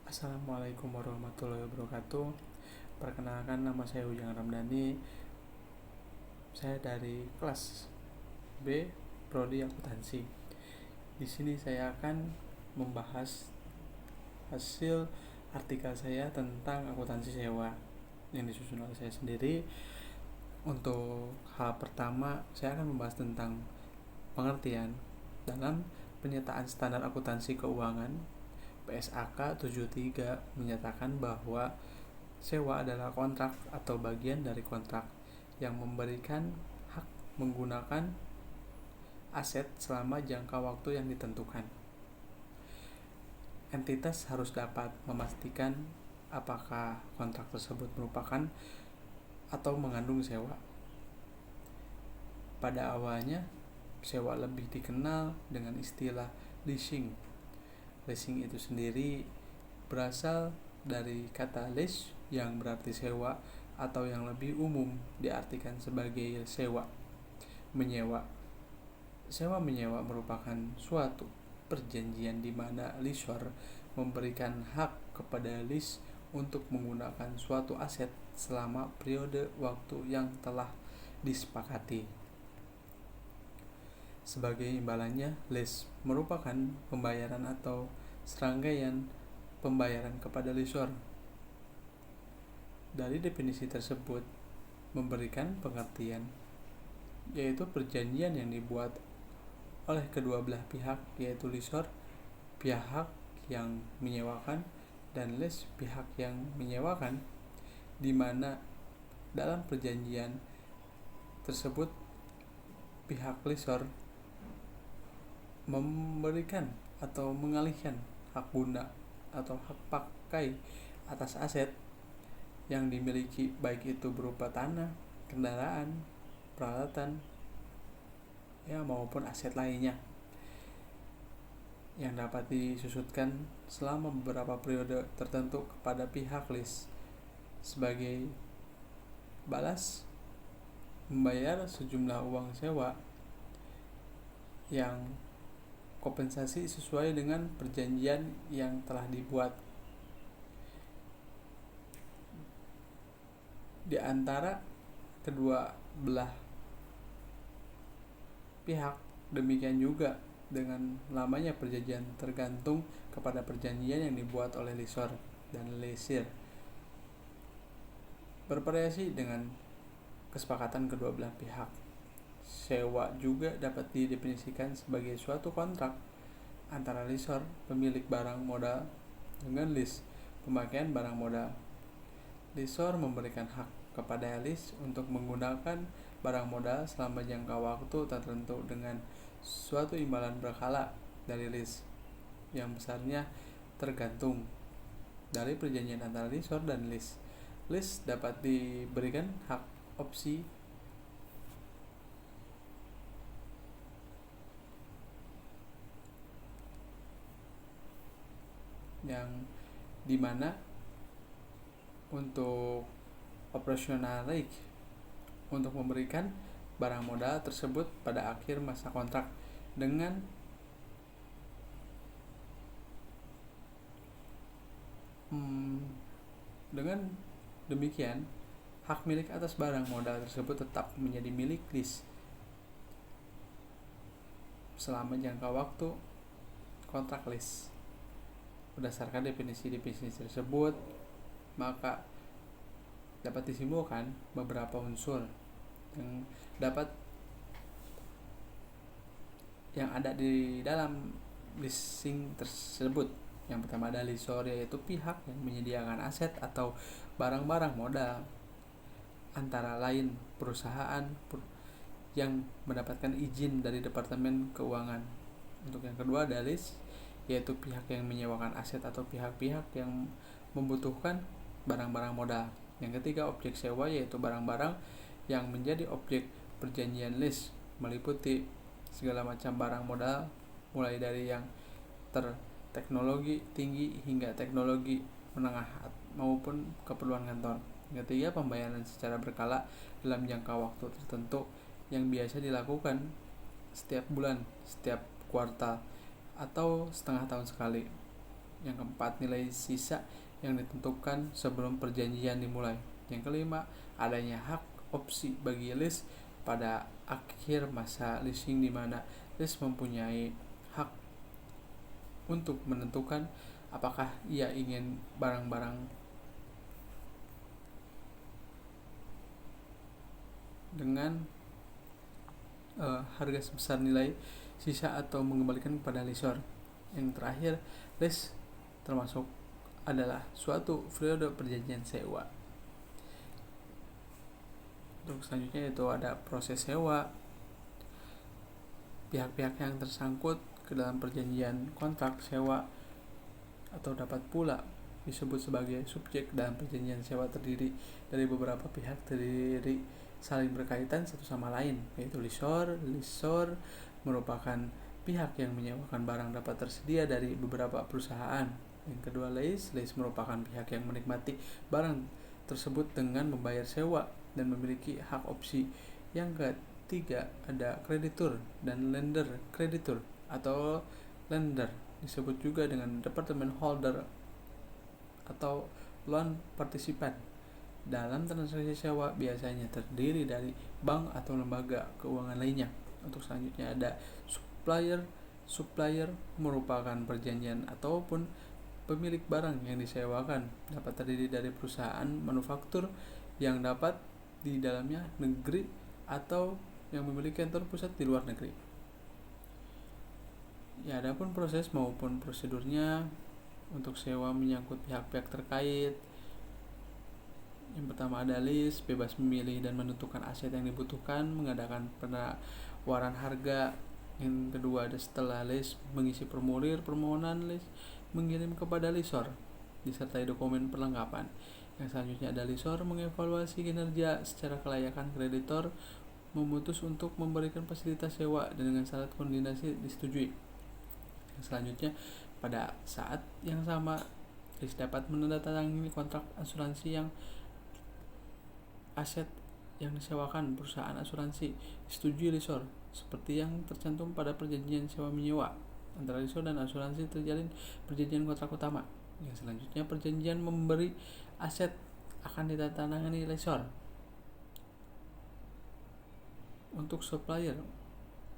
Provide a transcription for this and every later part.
Assalamualaikum warahmatullahi wabarakatuh. Perkenalkan, nama saya Ujang Ramdhani. Saya dari kelas B, Prodi Akuntansi. Di sini saya akan membahas hasil artikel saya tentang akuntansi sewa yang disusun oleh saya sendiri. Untuk hal pertama, saya akan membahas tentang pengertian dalam penyertaan standar akuntansi keuangan. PSAK 73 menyatakan bahwa sewa adalah kontrak atau bagian dari kontrak yang memberikan hak menggunakan aset selama jangka waktu yang ditentukan. Entitas harus dapat memastikan apakah kontrak tersebut merupakan atau mengandung sewa. Pada awalnya, sewa lebih dikenal dengan istilah leasing. Leasing itu sendiri berasal dari kata lease yang berarti sewa, atau yang lebih umum diartikan sebagai sewa, menyewa. Sewa menyewa merupakan suatu perjanjian di mana lessor memberikan hak kepada lease untuk menggunakan suatu aset selama periode waktu yang telah disepakati. Sebagai imbalannya, lease merupakan pembayaran atau serangkaian pembayaran kepada lessor. Dari definisi tersebut memberikan pengertian, yaitu perjanjian yang dibuat oleh kedua belah pihak, yaitu lessor, pihak yang menyewakan, dan lease, pihak yang menyewakan, di mana dalam perjanjian tersebut pihak lessor memberikan atau mengalihkan hak guna atau hak pakai atas aset yang dimiliki, baik itu berupa tanah, kendaraan, peralatan, maupun aset lainnya yang dapat disusutkan selama beberapa periode tertentu kepada pihak lease. Sebagai balas, membayar sejumlah uang sewa yang kompensasi sesuai dengan perjanjian yang telah dibuat. Di antara kedua belah pihak, demikian juga dengan lamanya perjanjian tergantung kepada perjanjian yang dibuat oleh lessor dan lessee. Bervariasi dengan kesepakatan kedua belah pihak. Sewa juga dapat didefinisikan sebagai suatu kontrak antara lessor, pemilik barang modal, dengan lease, pemakaian barang modal. Lessor memberikan hak kepada lease untuk menggunakan barang modal selama jangka waktu tertentu dengan suatu imbalan berkala dari lease yang besarnya tergantung dari perjanjian antara lessor dan lease. Lease dapat diberikan hak opsi yang dimana untuk operasional risk untuk memberikan barang modal tersebut pada akhir masa kontrak. Dengan demikian, hak milik atas barang modal tersebut tetap menjadi milik lease selama jangka waktu kontrak lease. Berdasarkan definisi-definisi tersebut, maka dapat disimpulkan beberapa unsur yang ada di dalam leasing tersebut. Yang pertama ada lessor, yaitu pihak yang menyediakan aset atau barang-barang modal, antara lain perusahaan yang mendapatkan izin dari Departemen Keuangan. Untuk yang kedua ada lease, yaitu pihak yang menyewakan aset atau pihak-pihak yang membutuhkan barang-barang modal. Yang ketiga objek sewa, yaitu barang-barang yang menjadi objek perjanjian lease, meliputi segala macam barang modal, mulai dari yang terteknologi tinggi hingga teknologi menengah maupun keperluan kantor. Yang ketiga pembayaran secara berkala dalam jangka waktu tertentu yang biasa dilakukan setiap bulan, setiap kuartal, atau setengah tahun sekali. Yang keempat, nilai sisa yang ditentukan sebelum perjanjian dimulai. Yang kelima, adanya hak opsi bagi lease pada akhir masa leasing, di mana lease mempunyai hak untuk menentukan apakah ia ingin barang-barang dengan harga sebesar nilai sisa atau mengembalikan kepada lessor. Yang terakhir, lease termasuk adalah suatu periode perjanjian sewa. Untuk selanjutnya itu ada proses sewa. Pihak-pihak yang tersangkut ke dalam perjanjian kontrak sewa atau dapat pula disebut sebagai subjek dalam perjanjian sewa terdiri dari beberapa pihak saling berkaitan satu sama lain, yaitu lessor. Lessor merupakan pihak yang menyewakan barang dapat tersedia dari beberapa perusahaan. Yang kedua, lease merupakan pihak yang menikmati barang tersebut dengan membayar sewa dan memiliki hak opsi. Yang ketiga, ada kreditur dan lender. Kreditur atau lender disebut juga dengan department holder atau loan participant. Dalam transaksi sewa biasanya terdiri dari bank atau lembaga keuangan lainnya. Untuk selanjutnya ada supplier. Supplier merupakan perjanjian ataupun pemilik barang yang disewakan, dapat terdiri dari perusahaan manufaktur yang dapat di dalamnya negeri atau yang memiliki kantor pusat di luar negeri. Ya, adapun proses maupun prosedurnya untuk sewa menyangkut pihak-pihak terkait. Yang pertama ada lease, bebas memilih dan menentukan aset yang dibutuhkan, mengadakan penawaran harga. Yang kedua ada setelah lease, mengisi formulir permohonan lease, mengirim kepada lessor disertai dokumen perlengkapan. Yang selanjutnya ada lessor, mengevaluasi kinerja secara kelayakan kreditor, memutus untuk memberikan fasilitas sewa dan dengan syarat koordinasi disetujui. Yang selanjutnya, pada saat yang sama lease dapat menandatangani kontrak asuransi yang aset yang disewakan perusahaan asuransi disetujui lessor, seperti yang tercantum pada perjanjian sewa menyewa antara lessor dan asuransi terjalin perjanjian kontrak utama. Yang selanjutnya, perjanjian memberi aset akan ditandatangani lessor. Untuk supplier,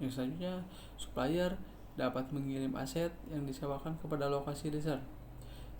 yang selanjutnya, supplier dapat mengirim aset yang disewakan kepada lokasi lessor.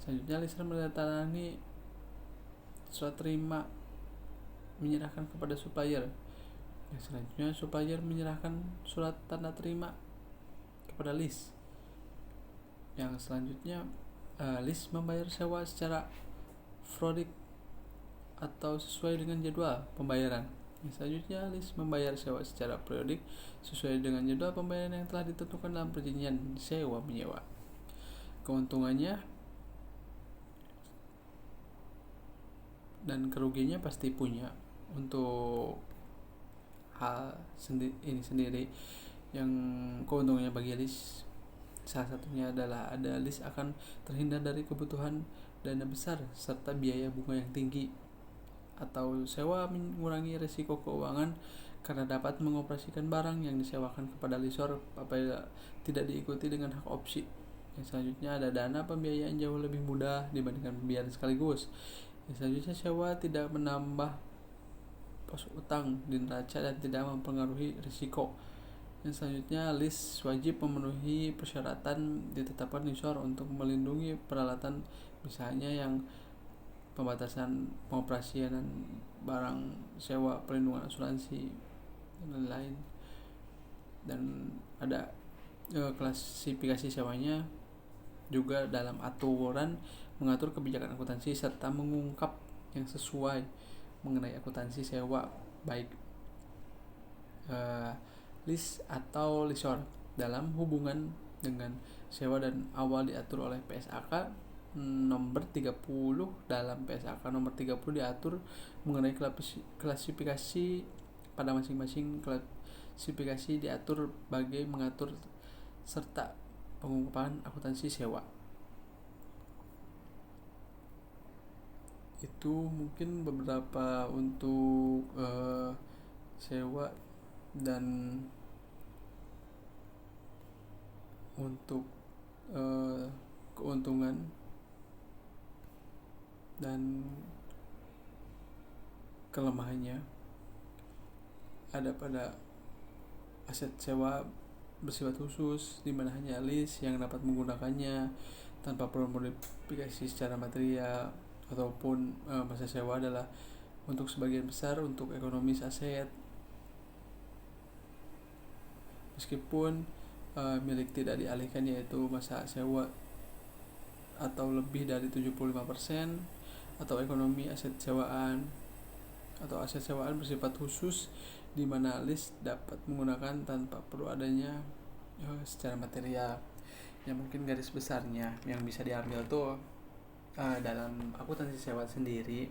Selanjutnya, lessor menandatangani surat terima menyerahkan kepada supplier. Yang selanjutnya, supplier menyerahkan surat tanda terima kepada lease. Yang selanjutnya, lease membayar sewa secara periodik atau sesuai dengan jadwal pembayaran. Yang selanjutnya, lease membayar sewa secara periodik sesuai dengan jadwal pembayaran yang telah ditentukan dalam perjanjian sewa menyewa. Keuntungannya dan kerugiannya pasti punya. Untuk hal ini sendiri, yang keuntungannya bagi lease salah satunya adalah ada lease akan terhindar dari kebutuhan dana besar serta biaya bunga yang tinggi, atau sewa mengurangi risiko keuangan karena dapat mengoperasikan barang yang disewakan kepada lessor apabila tidak diikuti dengan hak opsi. Yang selanjutnya ada dana pembiayaan jauh lebih mudah dibandingkan pembiayaan sekaligus. Yang selanjutnya, sewa tidak menambah pos utang di neraca dan tidak mempengaruhi risiko. Yang selanjutnya, lease wajib memenuhi persyaratan ditetapkan lessor untuk melindungi peralatan, misalnya yang pembatasan pengoperasian barang sewa, perlindungan asuransi, dan lain-lain. Dan ada klasifikasi sewanya juga dalam aturan mengatur kebijakan akuntansi serta mengungkap yang sesuai mengenai akuntansi sewa, baik lease atau lessor dalam hubungan dengan sewa dan awal diatur oleh PSAK nomor 30. Dalam PSAK nomor 30 diatur mengenai klasifikasi pada masing-masing klasifikasi, diatur bagi mengatur serta pengungkapan akuntansi sewa. Itu mungkin beberapa untuk sewa. Dan untuk keuntungan dan kelemahannya ada pada aset sewa bersifat khusus, di mana hanya list yang dapat menggunakannya tanpa perlu modifikasi secara material, ataupun masa sewa adalah untuk sebagian besar untuk ekonomis aset, meskipun milik tidak dialihkan, yaitu masa sewa atau lebih dari 75%, atau ekonomi aset sewaan atau aset sewaan bersifat khusus, di mana list dapat menggunakan tanpa perlu adanya secara material. Ya mungkin garis besarnya yang bisa diambil tuh dalam akuntansi sewa sendiri,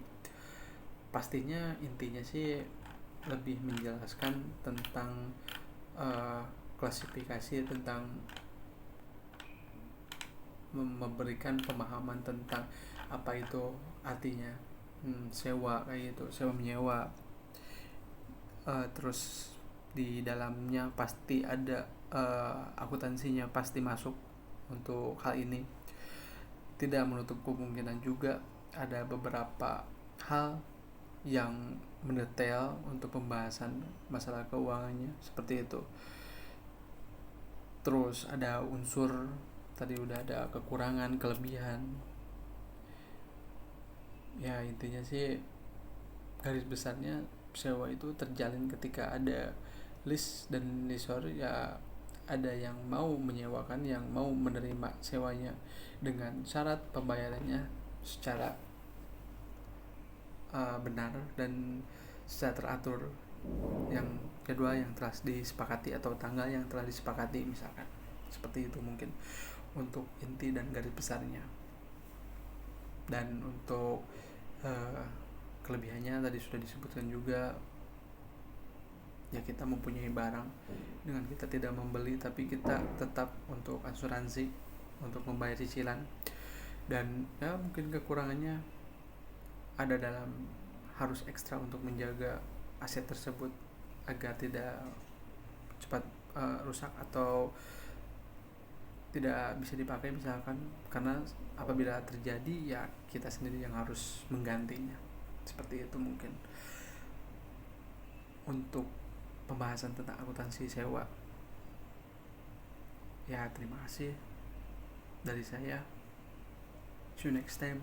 pastinya intinya sih lebih menjelaskan tentang klasifikasi, tentang memberikan pemahaman tentang apa itu artinya sewa kayak gitu, sewa menyewa. Terus di dalamnya pasti ada akuntansinya pasti masuk untuk hal ini. Tidak menutup kemungkinan juga ada beberapa hal yang mendetail untuk pembahasan masalah keuangannya seperti itu. Terus ada unsur, tadi udah ada kekurangan, kelebihan. Ya intinya sih garis besarnya sewa itu terjalin ketika ada list dan lessor, ya ada yang mau menyewakan, yang mau menerima sewanya dengan syarat pembayarannya secara benar dan secara teratur, yang kedua yang telah disepakati atau tanggal yang telah disepakati misalkan, seperti itu mungkin untuk inti dan garis besarnya. Dan untuk kelebihannya tadi sudah disebutkan juga, ya kita mempunyai barang dengan kita tidak membeli, tapi kita tetap untuk asuransi untuk membayar cicilan. Dan ya mungkin kekurangannya ada dalam harus ekstra untuk menjaga aset tersebut agar tidak cepat rusak atau tidak bisa dipakai misalkan, karena apabila terjadi ya kita sendiri yang harus menggantinya, seperti itu mungkin untuk pembahasan tentang akuntansi sewa. Ya terima kasih dari saya, see you next time.